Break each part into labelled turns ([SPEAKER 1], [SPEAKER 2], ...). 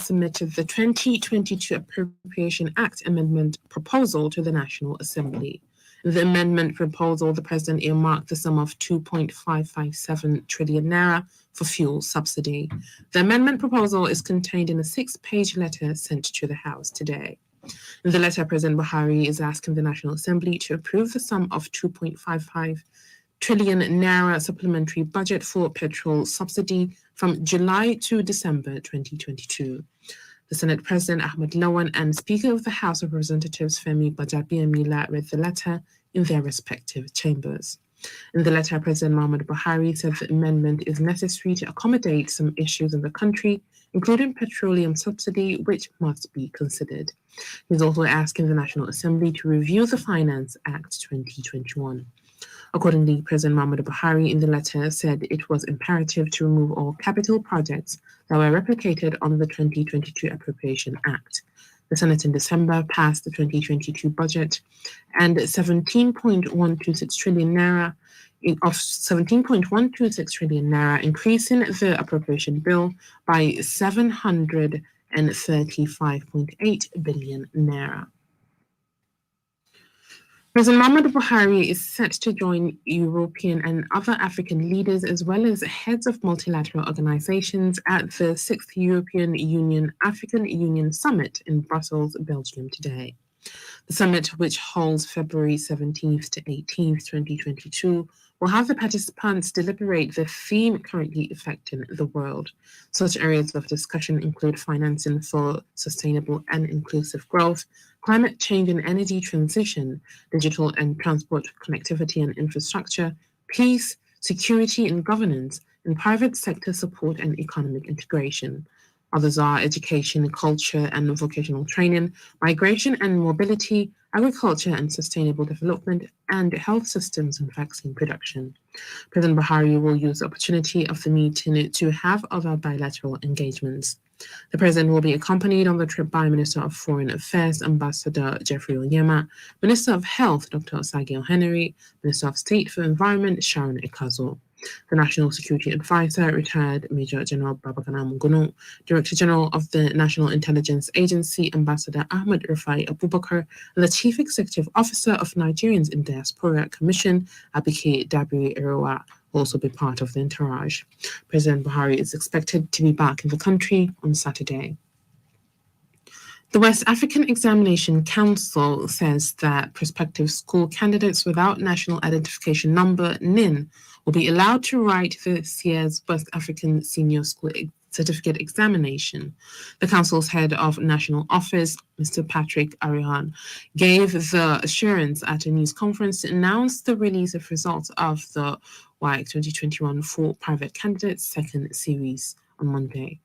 [SPEAKER 1] submitted the 2022 Appropriation Act amendment proposal to the National Assembly. In the amendment proposal, the President earmarked the sum of 2.557 trillion naira for fuel subsidy. The amendment proposal is contained in a 6-page letter sent to the House today. In the letter, President Buhari is asking the National Assembly to approve the sum of 2.55 trillion naira supplementary budget for petrol subsidy from July to December 2022. The Senate President Ahmed Lawan and Speaker of the House of Representatives Femi Gbajabiamila read the letter in their respective chambers. In the letter, President Muhammadu Buhari said the amendment is necessary to accommodate some issues in the country, including petroleum subsidy, which must be considered. He's also asking the National Assembly to review the Finance Act 2021. Accordingly, President Muhammadu Buhari in the letter said it was imperative to remove all capital projects that were replicated under the 2022 Appropriation Act. The Senate in December passed the 2022 budget and 17.126 trillion naira of 17.126 trillion naira, increasing the appropriation bill by 735.8 billion naira. President Muhammadu Buhari is set to join European and other African leaders as well as heads of multilateral organizations at the 6th European Union-African Union Summit in Brussels, Belgium today. The summit, which holds February 17th to 18th, 2022, will have the participants deliberate the theme currently affecting the world. Such areas of discussion include financing for sustainable and inclusive growth, climate change and energy transition, digital and transport connectivity and infrastructure, peace, security and governance, and private sector support and economic integration. Others are education, culture and vocational training, migration and mobility, agriculture and sustainable development, and health systems and vaccine production. President Buhari will use the opportunity of the meeting to have other bilateral engagements. The President will be accompanied on the trip by Minister of Foreign Affairs, Ambassador Jeffrey Onyema, Minister of Health, Dr. Osagio Henry, Minister of State for Environment, Sharon Ekazo. The National Security Advisor, retired Major General Babagana Mungono, Director General of the National Intelligence Agency, Ambassador Ahmed Rufai Abubakar, and the Chief Executive Officer of Nigerians in Diaspora Commission, Abike Dabiri Eroa, will also be part of the entourage. President Buhari is expected to be back in the country on Saturday. The West African Examination Council says that prospective school candidates without National Identification Number, NIN, will be allowed to write this year's West African Senior School Certificate Examination. The Council's head of National Office, Mr. Patrick Arihan, gave the assurance at a news conference to announce the release of results of the WAEC 2021 for private candidates second series on Monday.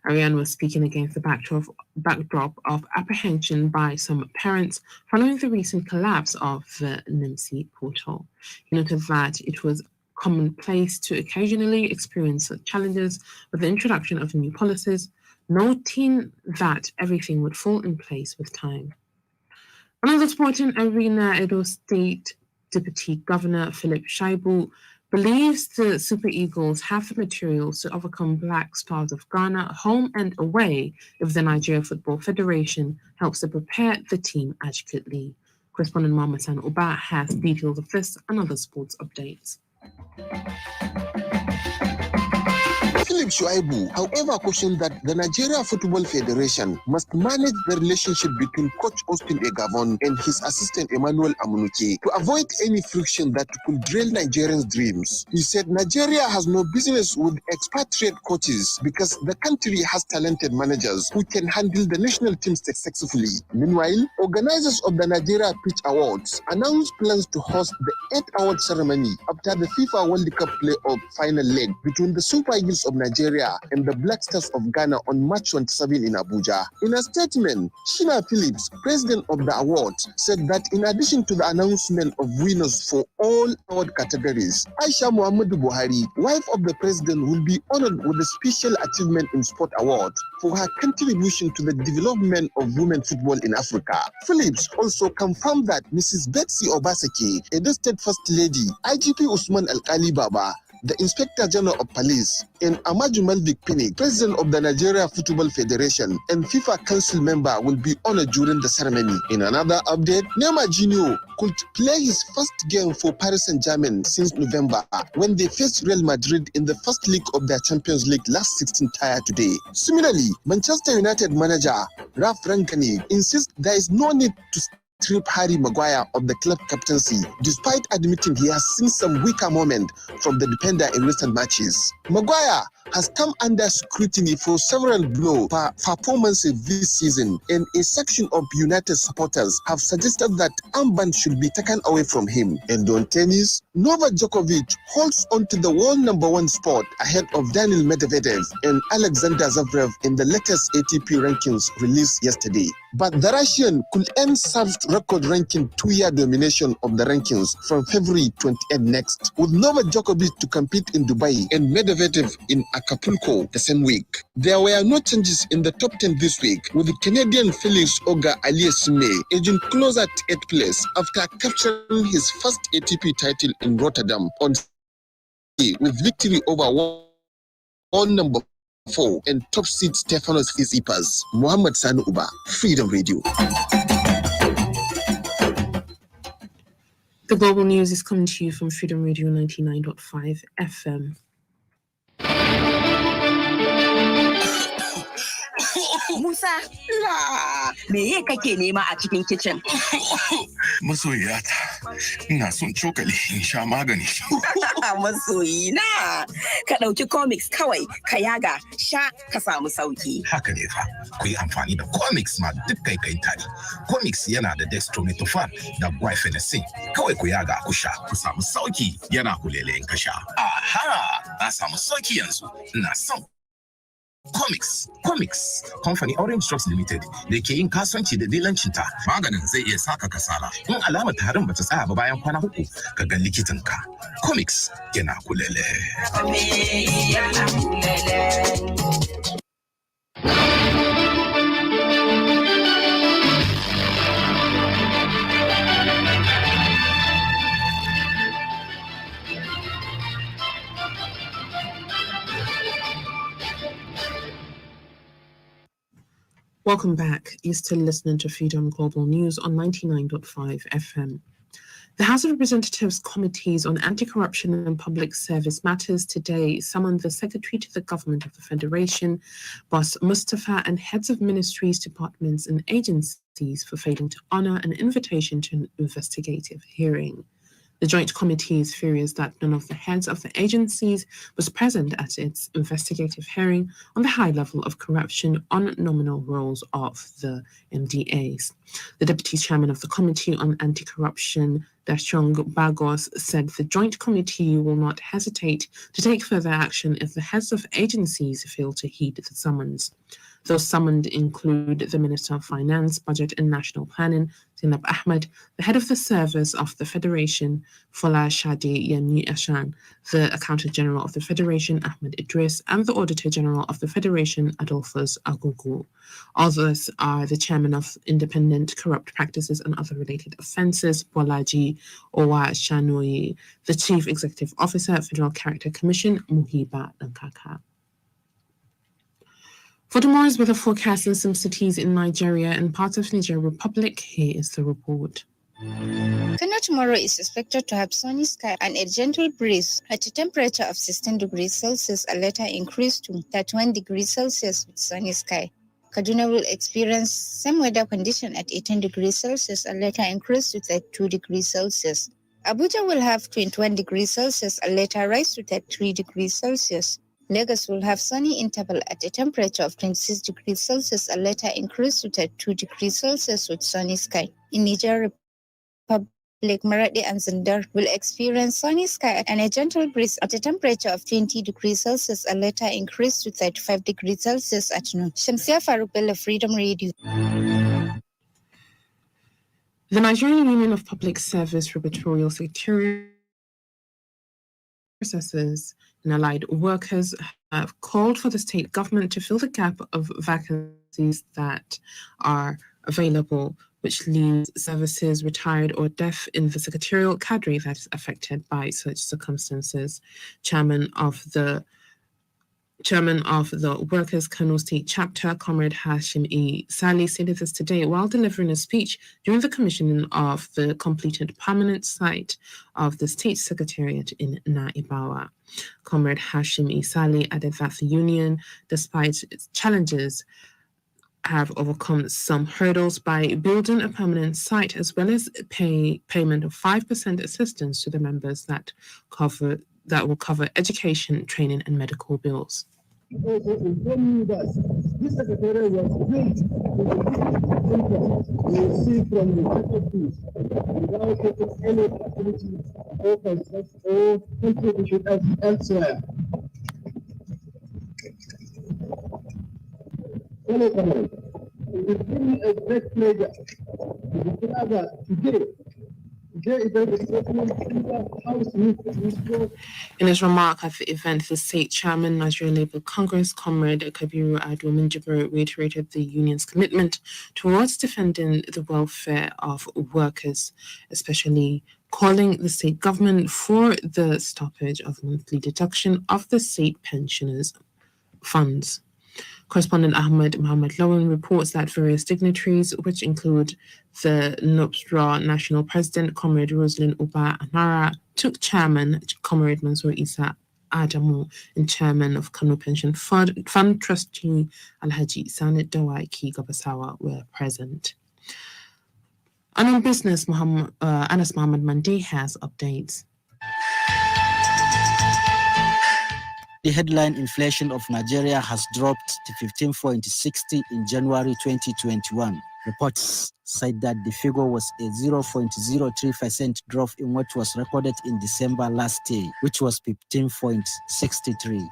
[SPEAKER 1] Ariane was speaking against the backdrop of apprehension by some parents following the recent collapse of the NIMSI portal. He noted that it was commonplace to occasionally experience challenges with the introduction of new policies, noting that everything would fall in place with time. Another sporting arena, Edo State Deputy Governor Philip Shaibu believes the Super Eagles have the materials to overcome Black Stars of Ghana home and away if the Nigeria Football Federation helps to prepare the team adequately. Correspondent Mama San Oba has details of this and other sports updates.
[SPEAKER 2] Philip Shuaibu, however, cautioned that the Nigeria Football Federation must manage the relationship between Coach Austin Egavon and his assistant Emmanuel Amunuke to avoid any friction that could derail Nigerians' dreams. He said Nigeria has no business with expatriate coaches because the country has talented managers who can handle the national teams successfully. Meanwhile, organizers of the Nigeria Pitch Awards announced plans to host the 8th award ceremony after the FIFA World Cup playoff final leg between the Super Eagles of Nigeria and the Black Stars of Ghana on March 27 in Abuja. In a statement, Shina Phillips, president of the award, said that in addition to the announcement of winners for all award categories, Aisha Muhammadu Buhari, wife of the president, will be honored with a Special Achievement in Sport Award for her contribution to the development of women football in Africa. Phillips also confirmed that Mrs. Betsy Obaseki, Edo State First Lady, IGP Usman Alkali Baba, the Inspector General of Police, and Amaju Malvik Pinnick, President of the Nigeria Football Federation and FIFA Council member, will be honored during the ceremony. In another update, Neymar Jr. could play his first game for Paris Saint-Germain since November when they faced Real Madrid in the first leg of their Champions League last 16th tier today. Similarly, Manchester United manager Ralph Rangnick insists there is no need to strip Harry Maguire of the club captaincy, despite admitting he has seen some weaker moments from the defender in recent matches. Maguire has come under scrutiny for several blow performances this season, and a section of United supporters have suggested that armband should be taken away from him. And on tennis, Novak Djokovic holds on to the world number one spot ahead of Daniil Medvedev and Alexander Zverev in the latest ATP rankings released yesterday. But the Russian could end Serve's record-ranking two-year domination of the rankings from February 28 next, with Novak Djokovic to compete in Dubai and Medvedev in Acapulco the same week. There were no changes in the top 10 this week, with the Canadian Felix Auger-Aliassime edging closer to 8th place after capturing his first ATP title in Rotterdam on Sunday with victory over world number 4 and top seed Stefanos Tsitsipas. Muhammad Sani Uba, Freedom Radio.
[SPEAKER 1] The global news is coming to you from Freedom Radio 99.5 FM.
[SPEAKER 3] Musa, me kake nema a cikin kitchen?
[SPEAKER 4] Masoyiyata, ina son cokali in sha magani.
[SPEAKER 3] Masoyina, ka ɗauki comics kawai, ka yaga, sha ka samu sauki.
[SPEAKER 4] Haka ne fa, ku yi amfani da comics ma duk kai tare. Comics yana da dextromethorphan da guaifenesin. Kawai ku yaga ku sha, ku samu sauki yana kulele in ka sha. Aha, na samu sauki yanzu, ina son Comics, kamfani Orange Drugs Limited da ke yin kasuwanci da dilancinta. Maganin zai iya saka kasala. In alamar tarin bata tsaya ba bayan kwana 3, ka ga likitanka. Comics yana kulele.
[SPEAKER 1] Welcome back. You're still listening to Freedom Global News on 99.5 FM. The House of Representatives Committees on Anti-Corruption and Public Service Matters today summoned the Secretary to the Government of the Federation, Boss Mustafa, and heads of ministries, departments, and agencies for failing to honour an invitation to an investigative hearing. The Joint Committee is furious that none of the heads of the agencies was present at its investigative hearing on the high level of corruption on nominal roles of the MDAs. The Deputy Chairman of the Committee on Anti-Corruption, Dashong Bagos, said the Joint Committee will not hesitate to take further action if the heads of agencies fail to heed the summons. Those summoned include the Minister of Finance, Budget and National Planning, Zainab Ahmed, the head of the Service of the Federation, Fola Shadi Yani Ashan, the Accountant General of the Federation, Ahmed Idris, and the Auditor General of the Federation, Adolphus Agugu. Others are the Chairman of Independent Corrupt Practices and Other Related Offences, Bolaji Owa Shanoi, the Chief Executive Officer, Federal Character Commission, Muhiba Nankaka. For tomorrow's weather forecast in some cities in Nigeria and parts of Niger Republic, here is the report.
[SPEAKER 5] Kano tomorrow is expected to have sunny sky and a gentle breeze at a temperature of 16 degrees Celsius, a later increase to 31 degrees Celsius with sunny sky. Kaduna will experience same weather condition at 18 degrees Celsius, a later increase to 32 degrees Celsius. Abuja will have 21 degrees Celsius, a later rise to 33 degrees Celsius. Lagos will have sunny interval at a temperature of 26 degrees Celsius, a later increase to 32 degrees Celsius with sunny sky. In Niger Republic, Maradi and Zindar will experience sunny sky and a gentle breeze at a temperature of 20 degrees Celsius, a later increase to 35 degrees Celsius at noon. Shamsia Faruk Bello, Freedom Radio.
[SPEAKER 1] The Nigerian Union of Public Service Repertorial Secretariat processors and allied workers have called for the state government to fill the gap of vacancies that are available which leaves services retired or deaf in the secretarial cadre that is affected by such circumstances. Chairman of the Workers' Kano State Chapter, Comrade Hashim E. Sali, stated this today while delivering a speech during the commissioning of the completed permanent site of the State Secretariat in Naibawa. Comrade Hashim E. Sali added that the union, despite its challenges, have overcome some hurdles by building a permanent site as well as payment of 5% assistance to the members that will cover education, training, and medical bills.
[SPEAKER 6] Also inform you that this secretariat was built we receive from the faculties without taking any activity or construction or contribution elsewhere. Fellow Comrades, it will give me a great pleasure to declare that today
[SPEAKER 1] in his remark at the event, the state chairman, Nigerian Labour Congress, Comrade Kabiru Ado reiterated the union's commitment towards defending the welfare of workers, especially calling the state government for the stoppage of monthly deduction of the state pensioners' funds. Correspondent Ahmed Mohamed Lawan reports that various dignitaries, which include the NUPSRA National President, Comrade Rosalind Uba Amara, took Chairman, Comrade Mansour Isa Adamu, and Chairman of Kano Pension Fund Trustee Alhaji Sanit Dawaki Gabasawa were present. And on business, Anas Mohammed Mandi has updates.
[SPEAKER 7] The headline inflation of Nigeria has dropped to 15.60 in January 2021. Reports cite that the figure was a 0.03% drop in what was recorded in December last year, which was 15.63.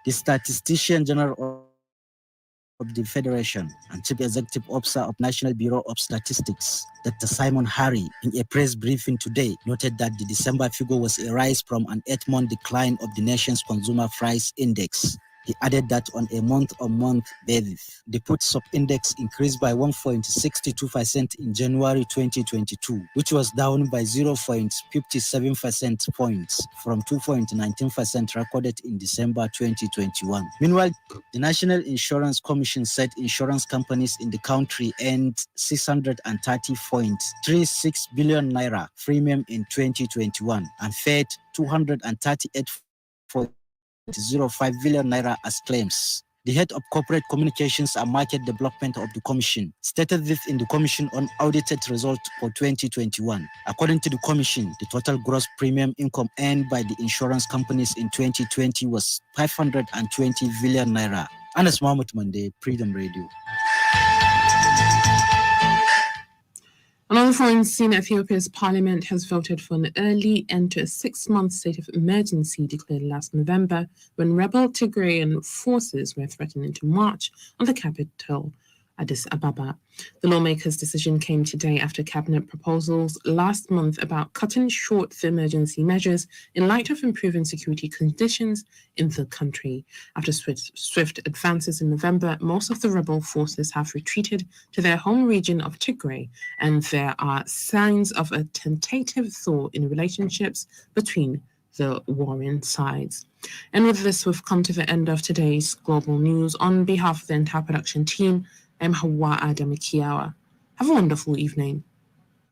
[SPEAKER 7] The Statistician General of the Federation and Chief Executive Officer of National Bureau of Statistics, Dr. Simon Harry, in a press briefing today, noted that the December figure was a rise from an 8-month decline of the nation's consumer price index. He added that on a month-on-month basis, the PUTSOP index increased by 1.62% in January 2022, which was down by 0.57% points from 2.19% recorded in December 2021. Meanwhile, the National Insurance Commission said insurance companies in the country earned 630.36 billion naira premium in 2021 and paid 238.05 billion naira as claims. The head of corporate communications and market development of the commission stated this in the commission unaudited result for 2021. According to the commission, the total gross premium income earned by the insurance companies in 2020 was 520 billion naira. Anas Mahmoud Mande, Freedom Radio.
[SPEAKER 1] On the foreign scene, Ethiopia's parliament has voted for an early end to a 6-month state of emergency declared last November when rebel Tigrayan forces were threatening to march on the capital, Addis Ababa. The lawmakers' decision came today after cabinet proposals last month about cutting short the emergency measures in light of improving security conditions in the country. After swift advances in November, most of the rebel forces have retreated to their home region of Tigray, and there are signs of a tentative thaw in relationships between the warring sides. And with this, we've come to the end of today's Global News. On behalf of the entire production team, I'm Hauwa Adamu Kiyawa. Have a wonderful evening.